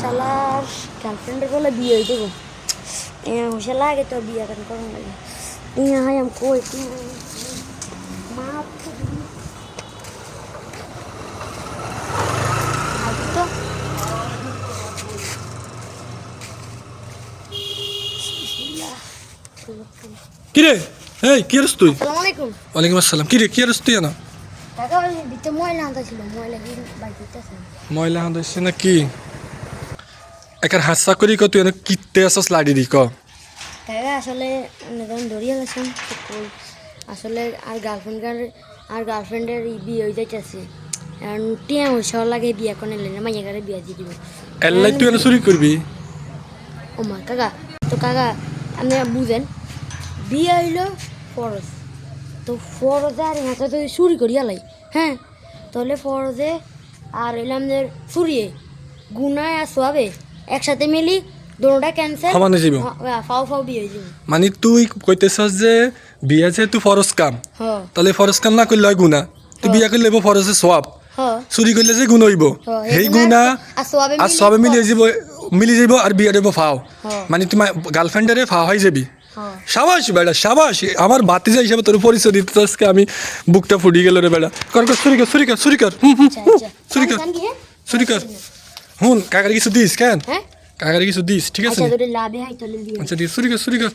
শালার গার্লফ্রেন্ডের বলে বিয়ে হয়ে দেবো হোসে লাগে তো বিয়ে কেন করার লাগে হাই আমি কই মা তো কিরে এই কি করছ তুই? আসসালামু আলাইকুম। ওয়ালাইকুম আসসালাম। কিরে কি করছ তুই? না কাকা ওই ভিতরে ময়লা আনতে ছিল, ময়লা কি বাইরে দিতেছে ময়লা হাঁদাইছে না কি? একার হাসা করি তুই এনে কিতে আসস লাড়ি দি ক। কাকা আসলে যখন ধরিয়ে গেছেন আসলে আর গার্লফ্রেন্ডের বিয়ে হয়ে যাইতেছে টিয়া হইসা লাগে বিয়ে করে নিলে মাইয়া গাড়ি বিয়ে দিয়ে দিব এলাই তুই এনে চুরি করবি? ও মা কাকা তো কাকা আপনি বুঝেন বিয়ে হইলো ফরজ তো ফরজে আর হাতে তো চুরি করিয়া লাই হ্যাঁ তাহলে ফরজে আর হইলাম যে চুরিয়ে গুনায় আর সোয়াবে একসাথে মিলি দোনোটা ক্যান্সেল সমানে যাইব ফাও ফাও বিয়ে হয়ে যাবে মানে তুই কইতেছস যে বিয়া যেহেতু ফরজ কাম হ্যাঁ তাহলে ফরজ কাম না করলে হয় গুণা তুই বিয়া করলে হইব ফরজে সওয়াব হ্যাঁ চুরি করলে যে গুণ হইব সেই গুণা আর সবে মিলি যাব আর বিয়া দেব ফাও মানে তোমার গার্লফ্রেন্ডেরে ফাও হয়ে যাবি সাবাস বেড়া সাবাস আমার বাতিজা হিসাবে তোর পরিচয় দিতে আজকে আমি বুকটা ফুটি গেল রে বেড়া কর কর চুরি কর চুরি কর চুরি কর চুরি কর চুরি কর হুন কাকারে কিছু দিস কেন কাকারে কিছু দিস ঠিক আছে আচ্ছা ঠিক চুরি কর চুরি কর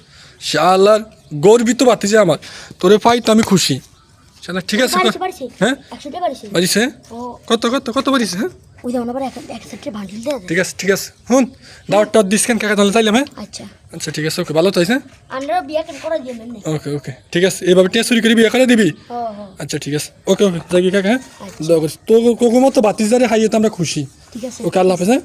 শালার গর্বিত বাতিজা আমার তোরে পাই তো আমি খুশি শালা ঠিক আছে হ্যাঁ বাড়িছে কত কত কত বাড়িছে হ্যাঁ ঠিক আছে ঠিক আছে হুন দাওয়ার দিস কেন কাকা তাহলে চাইলাম হ্যাঁ আচ্ছা ঠিক আছে ওকে ভালো তো আছে ওকে ওকে ঠিক আছে এভাবে টিয়া চুরি করে বিয়ে করে দিবি আচ্ছা ঠিক আছে ওকে ওকে যাই কাকা হ্যাঁ তো কোকো মতো বাতিস যারে খাইয়ে তো আমরা খুশি ওকে আল্লাহ হাফেজ হ্যাঁ